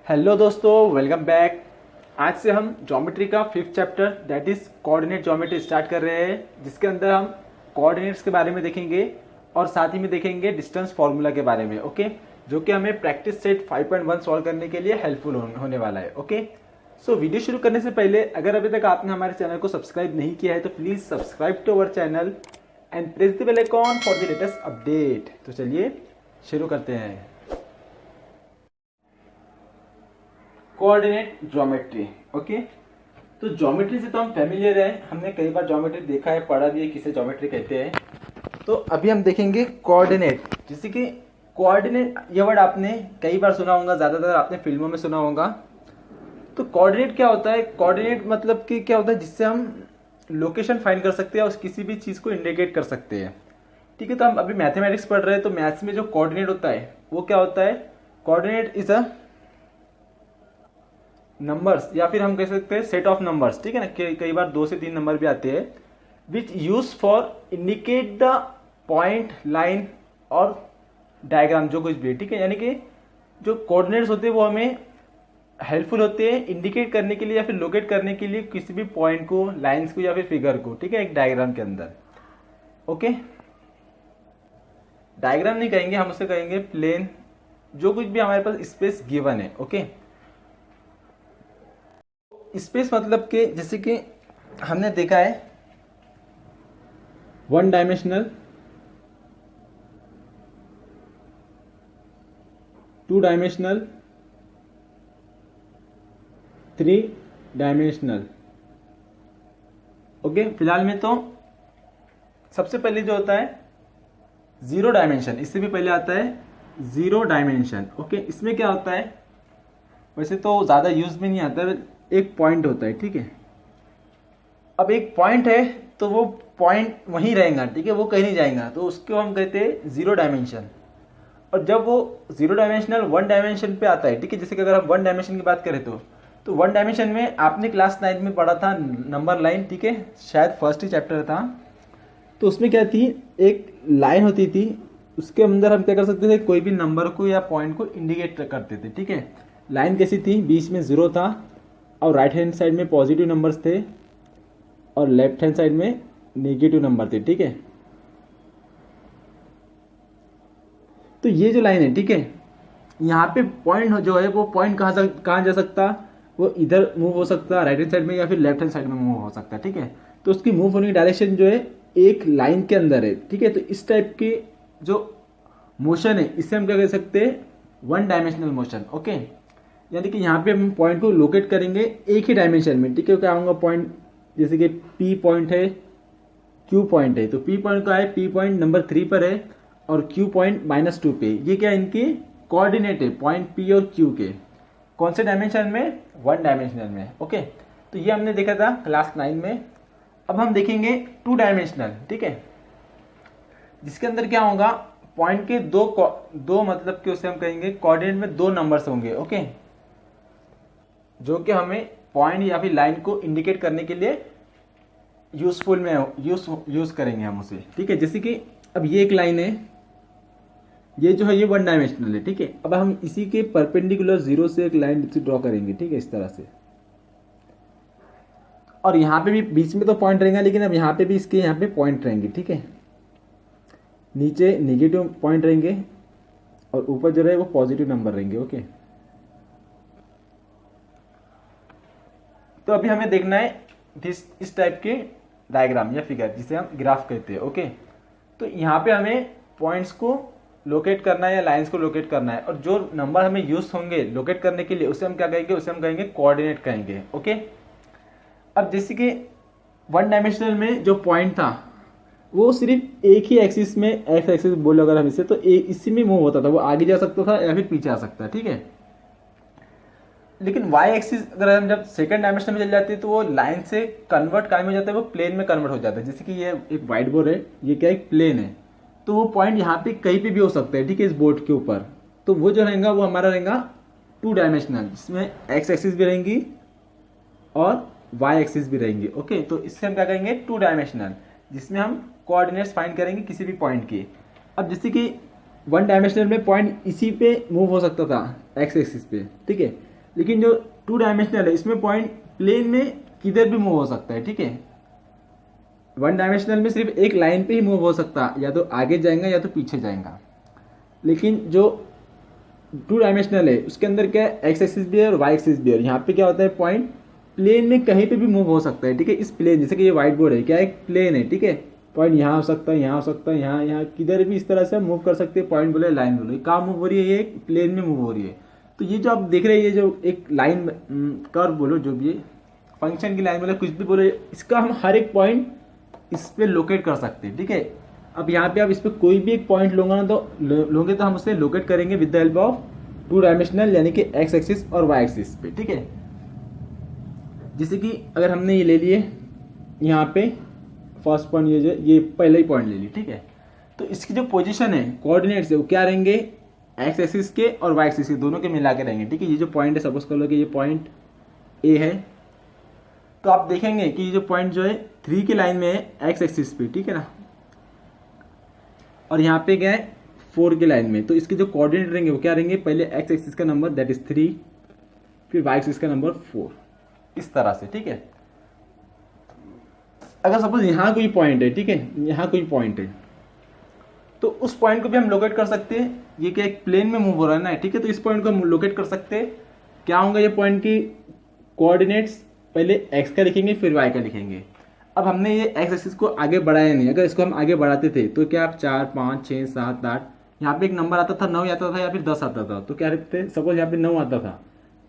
Hello दोस्तों, welcome back. आज से हम ज्योमेट्री का 5th chapter that is coordinate geometry start कर रहे हैं, जिसके अंदर हम कोऑर्डिनेट्स के बारे में देखेंगे और साथ ही में देखेंगे डिस्टेंस फार्मूला के बारे में। ओके, जो कि हमें प्रैक्टिस सेट 5.1 सॉल्व करने के लिए हेल्पफुल होने वाला है। ओके, सो वीडियो शुरू करने से पहले अगर अभी तक आपने हमारे चैनल को सब्सक्राइब नहीं किया है तो please subscribe to our channel and press the bell icon for the latest update. तो चलिए शुरू करते हैं। Coordinate geometry. ओके, तो ज्योमेट्री से तो हम फेमिलियर है, हमने कई बार ज्योमेट्री देखा है, पढ़ा भी है किसे ज्योमेट्री कहते हैं। तो अभी हम देखेंगे कोऑर्डिनेट। जैसे कि कोऑर्डिनेट ये वर्ड आपने कई बार सुना होगा, ज्यादातर आपने फिल्मों में सुना होगा। तो कोऑर्डिनेट क्या होता है? कोऑर्डिनेट मतलब कि क्या होता है, जिससे हम लोकेशन फाइंड कर सकते हैं और किसी भी चीज को इंडिकेट कर सकते हैं। ठीक है, तो हम अभी मैथमेटिक्स पढ़ रहे हैं, तो मैथ्स में जो कोऑर्डिनेट होता है वो क्या होता है? कोऑर्डिनेट इज अ नंबर्स, या फिर हम कह सकते हैं सेट ऑफ नंबर्स। ठीक है ना, कई बार 2 से 3 नंबर भी आते हैं, विच use for indicate the point, line और डायग्राम, जो कुछ भी। ठीक है, यानी कि जो कोऑर्डिनेट्स होते हैं वो हमें हेल्पफुल होते हैं इंडिकेट करने के लिए या फिर लोकेट करने के लिए किसी भी पॉइंट को, लाइंस को या फिर फिगर को। ठीक है, एक डायग्राम के अंदर। ओके, डायग्राम नहीं कहेंगे हम, उसे कहेंगे प्लेन, जो कुछ भी हमारे पास स्पेस गिवन है। ओके, स्पेस मतलब कि जैसे कि हमने देखा है 1 डायमेंशनल, 2 डायमेंशनल, 3 डायमेंशनल। ओके, फिलहाल में तो सबसे पहले जो होता है 0 डायमेंशन, इससे भी पहले आता है 0 डायमेंशन। ओके, इसमें क्या होता है, वैसे तो ज्यादा यूज में नहीं आता है, एक पॉइंट होता है। ठीक है, अब एक पॉइंट है तो वो पॉइंट वहीं रहेगा। ठीक है, वो कहीं नहीं जाएगा, तो उसको हम कहते हैं 0 डायमेंशन। और जब वो 0 डायमेंशनल 1 डायमेंशन पे आता है, ठीक है, जैसे कि अगर आप 1 डायमेंशन की बात करें तो 1 डायमेंशन में आपने क्लास 9 में पढ़ा था नंबर लाइन। ठीक है, शायद फर्स्ट ही चैप्टर था। तो उसमें क्या थी, एक लाइन होती थी, उसके अंदर हम क्या कर सकते थे, कोई भी नंबर को या पॉइंट को इंडिकेट करते थे। ठीक है, लाइन कैसी थी, बीच में 0 था और राइट हैंड साइड में पॉजिटिव नंबर्स थे और लेफ्ट हैंड साइड में नेगेटिव नंबर थे। ठीक है, तो ये जो लाइन है, ठीक है, यहाँ पे पॉइंट जो है वो पॉइंट कहाँ जा सकता, वो इधर मूव हो सकता राइट हैंड साइड में या फिर लेफ्ट हैंड साइड में मूव हो सकता है। ठीक है, तो उसकी मूव होने की डायरेक्शन जो है एक लाइन के अंदर है। ठीक है, तो इस टाइप की जो मोशन है इसे हम क्या कह सकते हैं, 1 डायमेंशनल मोशन। ओके, यानी कि यहाँ पे हम पॉइंट को लोकेट करेंगे एक ही डायमेंशन में। ठीक है, क्या होगा पॉइंट, जैसे कि P पॉइंट है, Q पॉइंट है, तो P पॉइंट का है, P पॉइंट नंबर 3 पर है और Q पॉइंट -2 पे। ये क्या इनके कोऑर्डिनेट है, पॉइंट P और Q के। कौन से डायमेंशन में? 1 डायमेंशनल में। ओके, तो ये हमने देखा था क्लास 9 में। अब हम देखेंगे 2 डायमेंशनल। ठीक है, जिसके अंदर क्या होगा, पॉइंट के दो मतलब कि उसे हम कहेंगे कोऑर्डिनेट में 2 नंबर्स होंगे। ओके, जो कि हमें पॉइंट या फिर लाइन को इंडिकेट करने के लिए यूजफुल में यूज करेंगे हम उसे। ठीक है, जैसे कि अब ये एक लाइन है, ये जो है ये 1 डायमेंशनल है। ठीक है, अब हम इसी के परपेंडिकुलर 0 से एक लाइन ड्रॉ करेंगे। ठीक है, इस तरह से, और यहाँ पे भी बीच में तो पॉइंट रहेगा, लेकिन अब यहाँ पे भी इसके यहाँ पे पॉइंट रहेंगे। ठीक है, नीचे नेगेटिव पॉइंट रहेंगे और ऊपर जो रहे वो पॉजिटिव नंबर रहेंगे। ओके, तो अभी हमें देखना है इस टाइप के डायग्राम या फिगर, जिसे हम ग्राफ कहते हैं। ओके, तो यहाँ पे हमें पॉइंट्स को लोकेट करना है या लाइंस को लोकेट करना है, और जो नंबर हमें यूज होंगे लोकेट करने के लिए उसे हम क्या कहेंगे, उसे हम कहेंगे कोऑर्डिनेट कहेंगे। ओके, अब जैसे कि 1 डायमेंशनल में जो पॉइंट था वो सिर्फ एक ही एक्सिस में, एक्स एक्सिस बोलो अगर हम इसे, तो इसी में मूव होता था, वो आगे जा सकता था या फिर पीछे आ सकता है। ठीक है, लेकिन वाई एक्सिस अगर हम जब सेकंड डायमेंशन में चल जाते हैं तो वो लाइन से कन्वर्ट कायम हो जाता है, वो प्लेन में कन्वर्ट हो जाता है। जैसे कि ये एक व्हाइट बोर्ड है, ये क्या एक प्लेन है, तो वो पॉइंट यहाँ पे कहीं पे भी हो सकता है। ठीक है, इस बोर्ड के ऊपर, तो वो जो रहेगा वो हमारा रहेगा 2 डायमेंशनल, जिसमें एक्स एक्सिस भी रहेंगी और वाई एक्सिस भी रहेंगी। ओके, तो इससे हम क्या करेंगे, 2 डायमेंशनल, जिसमें हम कोऑर्डिनेट्स फाइंड करेंगे किसी भी पॉइंट के। अब जैसे कि 1 डायमेंशनल में पॉइंट इसी पे मूव हो सकता था, एक्स एक्सिस पे। ठीक है, लेकिन जो 2 डायमेंशनल है इसमें पॉइंट प्लेन में किधर भी मूव हो सकता है, ठीक है। 1 डायमेंशनल में सिर्फ एक लाइन पे ही मूव हो सकता है, या तो आगे जाएगा या तो पीछे जाएगा। लेकिन जो 2 डायमेंशनल है उसके अंदर क्या है, एक्स एक्सिस भी है और वाई एक्सिस भी है। यहाँ पे क्या होता है, पॉइंट प्लेन में कहीं पे भी मूव हो सकता है, ठीक है। इस प्लेन, जैसे कि ये व्हाइट बोर्ड है, क्या एक प्लेन है, ठीक है। पॉइंट यहाँ हो सकता है, यहाँ हो सकता है, यहाँ किधर भी इस तरह से मूव कर सकते हैं। पॉइंट बोले, लाइन बोले, कहाँ मूव हो रही है, ये एक प्लेन में मूव हो रही है। तो ये जो आप देख रहे हैं, ये जो एक लाइन कर्व बोलो, जो भी फंक्शन की लाइन बोले, कुछ भी बोले, इसका हम हर एक पॉइंट इस पे लोकेट कर सकते हैं, ठीक है। अब यहाँ पे आप इस पे कोई भी एक पॉइंट लोगे तो हम उसे लोकेट करेंगे with the help of 2 dimensional, यानी कि एक्स एक्सिस और वाई एक्सिस पे, ठीक है। जैसे कि अगर हमने ये ले लिए यहाँ पे फर्स्ट पॉइंट, ये पहला ही पॉइंट ले ली, ठीक है। तो इसकी जो पोजीशन है, कोऑर्डिनेट्स है, वो क्या रहेंगे, एक्स एक्सिस के और वाई एक्सिस के दोनों के मिला के रहेंगे, ठीक है। ये जो पॉइंट है, सपोज कर लो कि ये पॉइंट ए है, तो आप देखेंगे कि ये जो पॉइंट जो है 3 की लाइन में है एक्स एक्सिस पे, ठीक है ना, और यहाँ पे क्या है 4 की लाइन में। तो इसके जो कोऑर्डिनेट रहेंगे वो क्या रहेंगे, पहले एक्स एक्सिस का नंबर दैट इज 3, फिर वाई एक्सिस का नंबर 4, इस तरह से, ठीक है। अगर सपोज यहाँ कोई पॉइंट है, ठीक है, यहाँ कोई पॉइंट है, तो उस पॉइंट को भी हम लोकेट कर सकते हैं। ये क्या एक प्लेन में मूव हो रहा है ना, ठीक है, तो इस पॉइंट को हम लोकेट कर सकते हैं। क्या होंगे ये पॉइंट की कोऑर्डिनेट्स, पहले एक्स का लिखेंगे फिर वाई का लिखेंगे। अब हमने ये एक्स एक्सिस को आगे बढ़ाया नहीं, अगर इसको हम आगे बढ़ाते थे तो क्या, आप 4 5 6 7 8, यहाँ पे एक नंबर आता था 9 आता था या फिर 10 आता था, तो क्या रखते थे, सपोज यहाँ पे 9 आता था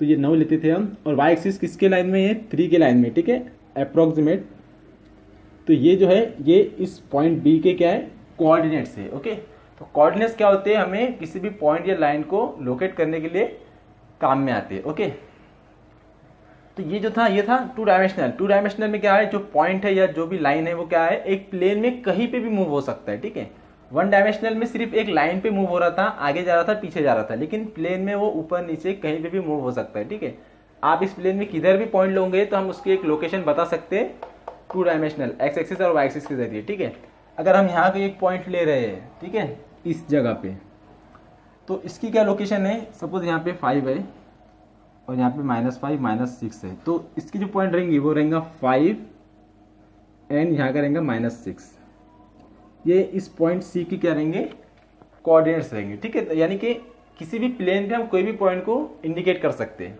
तो ये 9 लेते थे हम। और वाई एक्सिस किसके लाइन में है, 3 के लाइन में, ठीक है, अप्रोक्सीमेट। तो ये जो है, ये इस पॉइंट बी के क्या है, कोऑर्डिनेट्स है, ओके। तो कोऑर्डिनेट्स क्या होते हैं, हमें किसी भी पॉइंट या लाइन को लोकेट करने के लिए काम में आते हैं, ओके। तो ये जो था, ये था 2 डायमेंशनल। 2 डायमेंशनल में क्या है, जो पॉइंट है या जो भी लाइन है वो क्या है, एक प्लेन में कहीं पे भी मूव हो सकता है, ठीक है। 1 डायमेंशनल में सिर्फ एक लाइन पे मूव हो रहा था, आगे जा रहा था पीछे जा रहा था, लेकिन प्लेन में वो ऊपर नीचे कहीं पे भी मूव हो सकता है, ठीक है। आप इस प्लेन में किधर भी पॉइंट लोगे तो हम उसकी एक लोकेशन बता सकते हैं 2 डायमेंशनल, एक्स एक्सिस और वाई एक्सिस के जरिए, ठीक है। अगर हम यहाँ पे एक पॉइंट ले रहे हैं, ठीक है, इस जगह पे, तो इसकी क्या लोकेशन है, सपोज यहाँ पे 5 है और यहाँ पे -5 -6 है, तो इसकी जो पॉइंट रहेंगी वो रहेगा 5 एंड यहाँ का रहेगा -6। ये इस पॉइंट सी की क्या रहेंगे, कोऑर्डिनेट्स रहेंगे, ठीक है। यानी कि किसी भी प्लेन पे हम कोई भी पॉइंट को इंडिकेट कर सकते हैं।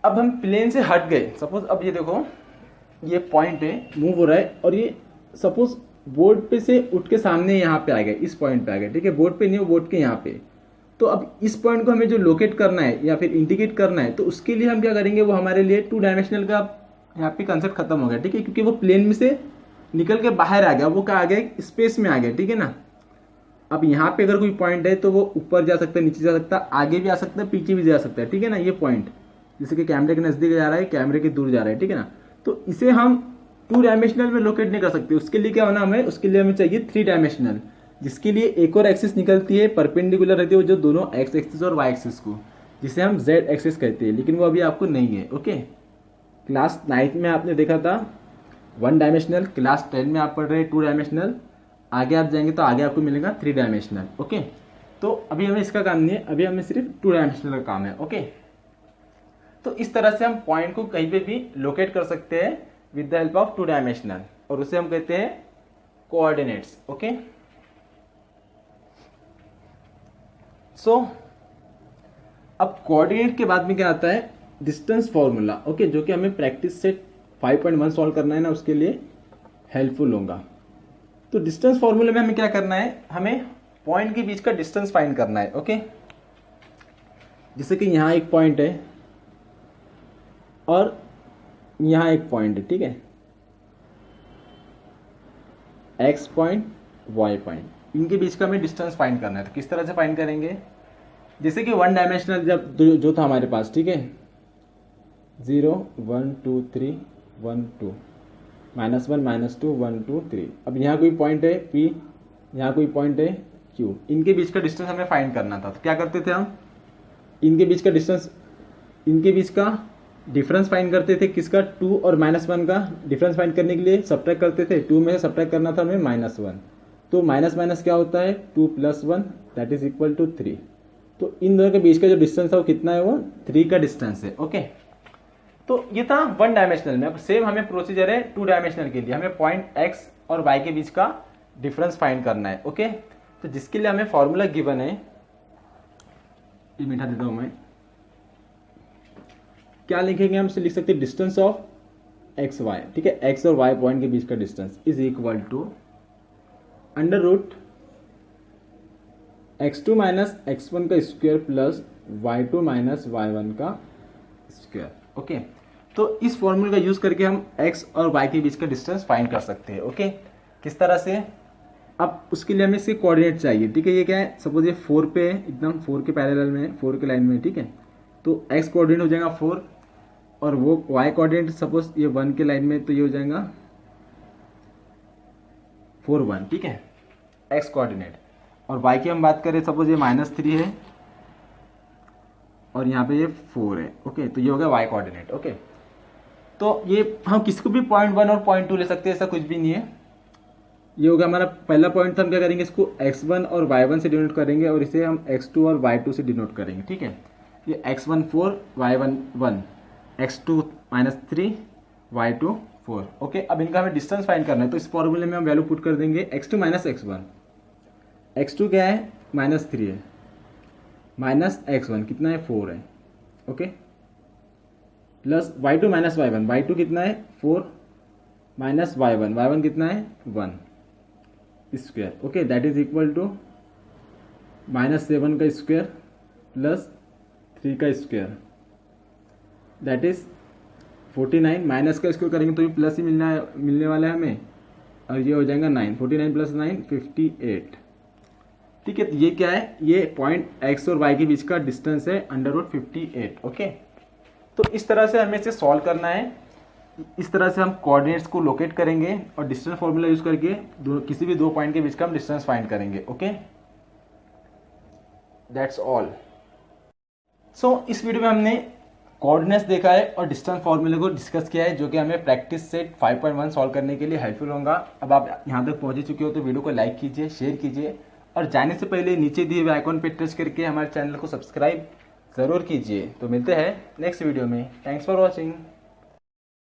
अब हम प्लेन से हट गए, सपोज अब ये देखो, ये पॉइंट है, मूव हो रहा है, और ये सपोज बोर्ड पे से उठ के सामने यहाँ पे आ गया, इस पॉइंट पे आ गया, ठीक है। बोर्ड पे नहीं, बोर्ड के यहाँ पे। तो अब इस पॉइंट को हमें जो लोकेट करना है या फिर इंडिकेट करना है, तो उसके लिए हम क्या करेंगे, वो हमारे लिए 2 डायमेंशनल का यहाँ पे कंसेप्ट खत्म हो गया, ठीक है, क्योंकि वो प्लेन में से निकल के बाहर आ गया, वो क्या आ गया, स्पेस में आ गया, ठीक है ना। अब यहाँ पे अगर कोई पॉइंट है तो वो ऊपर जा सकता है, नीचे जा सकता है, आगे भी आ सकता है, पीछे भी जा सकता है, ठीक है ना। ये पॉइंट जैसे कि कैमरे के नजदीक जा रहा है, कैमरे के दूर जा रहा है, ठीक है ना। तो इसे हम 2 डायमेंशनल में लोकेट नहीं कर सकते। उसके लिए क्या होना, हमें उसके लिए हमें चाहिए 3 डायमेंशनल, जिसके लिए एक और एक्सिस निकलती है, परपेंडिकुलर रहती है, जो दोनों एक्स एक्सिस और वाई एक्सिस को, जिसे हम जेड एक्सिस कहते हैं, लेकिन वो अभी आपको नहीं है, ओके। क्लास 9 में आपने देखा था 1 डायमेंशनल, क्लास 10 में आप पढ़ रहे हैं 2 डायमेंशनल, आगे आप जाएंगे तो आगे आपको मिलेगा 3 डायमेंशनल, ओके। तो अभी हमें इसका काम नहीं है, अभी हमें सिर्फ 2 डायमेंशनल का काम है, ओके। तो इस तरह से हम पॉइंट को कहीं पे भी लोकेट कर सकते हैं with the help of 2 dimensional, और उसे हम कहते हैं कोऑर्डिनेट्स, ओके। सो अब कोऑर्डिनेट के बाद में क्या आता है, डिस्टेंस फॉर्मूला, ओके, जो कि हमें प्रैक्टिस सेट 5.1 सॉल्व करना है ना, उसके लिए हेल्पफुल होगा। तो डिस्टेंस फॉर्मूले में हमें क्या करना है, हमें पॉइंट के बीच का डिस्टेंस फाइंड करना है, ओके। जैसे कि यहाँ एक पॉइंट है और यहाँ एक पॉइंट है, ठीक है, एक्स पॉइंट, वाई पॉइंट, इनके बीच का हमें डिस्टेंस फाइंड करना है। तो किस तरह से फाइंड करेंगे, जैसे कि 1 डायमेंशनल जब जो था हमारे पास, ठीक है, 0 1 2 3 1 2 -1 -2 1 2 3। अब यहाँ कोई पॉइंट है P, यहाँ कोई पॉइंट है Q, इनके बीच का डिस्टेंस हमें फाइंड करना था। तो क्या करते थे हम, इनके बीच का डिस्टेंस, इनके बीच का डिफरेंस फाइंड करते थे, किसका, 2 और -1 का डिफरेंस फाइंड करने के लिए सब्ट्रैक्ट करते थे। 2 में से सब्ट्रैक्ट करना था हमें -1, तो माइनस माइनस क्या होता है, 2 + 1 दैट इज इक्वल टू 3, तो इन दोनों के बीच का जो डिस्टेंस है वो कितना है, वो 3 का डिस्टेंस है। ओके, तो ये था 1 डायमेंशनल में। अब सेम हमें प्रोसीजर है 2 डायमेंशनल के लिए। हमें पॉइंट x और y के बीच का डिफरेंस फाइंड करना है। ओके, तो जिसके लिए हमें फॉर्मूला गिवन है, ये मिटा देता हूं मैं। क्या लिखेंगे हम? लिख सकते हैं डिस्टेंस ऑफ एक्स वाई, ठीक है, एक्स और वाई पॉइंट के बीच का distance is equal to under root x2 minus x1 का square plus y2 minus y1 का स्क्वायर। ओके, तो इस फॉर्मूले का यूज करके हम x और y के बीच का डिस्टेंस फाइंड कर सकते हैं। ओके, किस तरह से? अब उसके लिए हमें इसके कोऑर्डिनेट चाहिए, ठीक है। ये क्या है? सपोज ये 4 पे है, एकदम 4 के पैरेलल में, 4 के लाइन में, ठीक है। तो x कोऑर्डिनेट हो जाएगा 4 और वो y कोऑर्डिनेट सपोज ये 1 के लाइन में, तो ये हो जाएगा 4 1, ठीक है, x कोऑर्डिनेट। और y की हम बात करें, सपोज ये -3 है और यहाँ पे ये 4 है। ओके, तो ये हो गया y कोऑर्डिनेट। ओके, तो ये हम किसी को भी पॉइंट 1 और पॉइंट 2 ले सकते हैं, ऐसा कुछ भी नहीं है। ये होगा हमारा पहला पॉइंट। तो हम क्या करेंगे, इसको x1 और y1 से डिनोट करेंगे और इसे हम x2 और y2 से डिनोट करेंगे, ठीक है। ये x1 4, y1 1, x2 -3, y2 4। Okay, अब इनका हमें डिस्टेंस फाइंड करना है, तो इस फॉर्मूले में हम वैल्यू पुट कर देंगे x2 माइनस x1। x2 क्या है? -3 है, माइनस x1 कितना है? 4 है। Okay, plus y2 minus y1, y2 कितना है? 4 माइनस y1, y1 कितना है? 1 square. Okay, that is equal to -7 का स्क्वायर प्लस 3 का स्क्वायर, दैट इज 49। माइनस का स्क्वायर करेंगे तो भी प्लस ही मिलने वाला है हमें, और ये हो जाएगा 9। 49 प्लस 9 58, ठीक है। तो ये क्या है? ये पॉइंट x और y के बीच का डिस्टेंस है √58। ओके, तो इस तरह से हमें इसे सॉल्व करना है। इस तरह से हम कोऑर्डिनेट्स को लोकेट करेंगे और डिस्टेंस फॉर्मूला यूज करके किसी भी 2 पॉइंट के बीच का हम डिस्टेंस फाइंड करेंगे। Okay, that's all. सो इस वीडियो में हमने कोऑर्डिनेट्स देखा है और डिस्टेंस फॉर्मूले को डिस्कस किया है, जो कि हमें प्रैक्टिस सेट 5.1 सॉल्व करने के लिए हेल्पफुल होगा। अब आप यहाँ तक पहुंच चुके हो तो वीडियो को लाइक कीजिए, शेयर कीजिए और जाने से पहले नीचे दिए हुए आइकॉन पे टच करके हमारे चैनल को सब्सक्राइब जरूर कीजिए। तो मिलते हैं नेक्स्ट वीडियो में। Thanks for watching.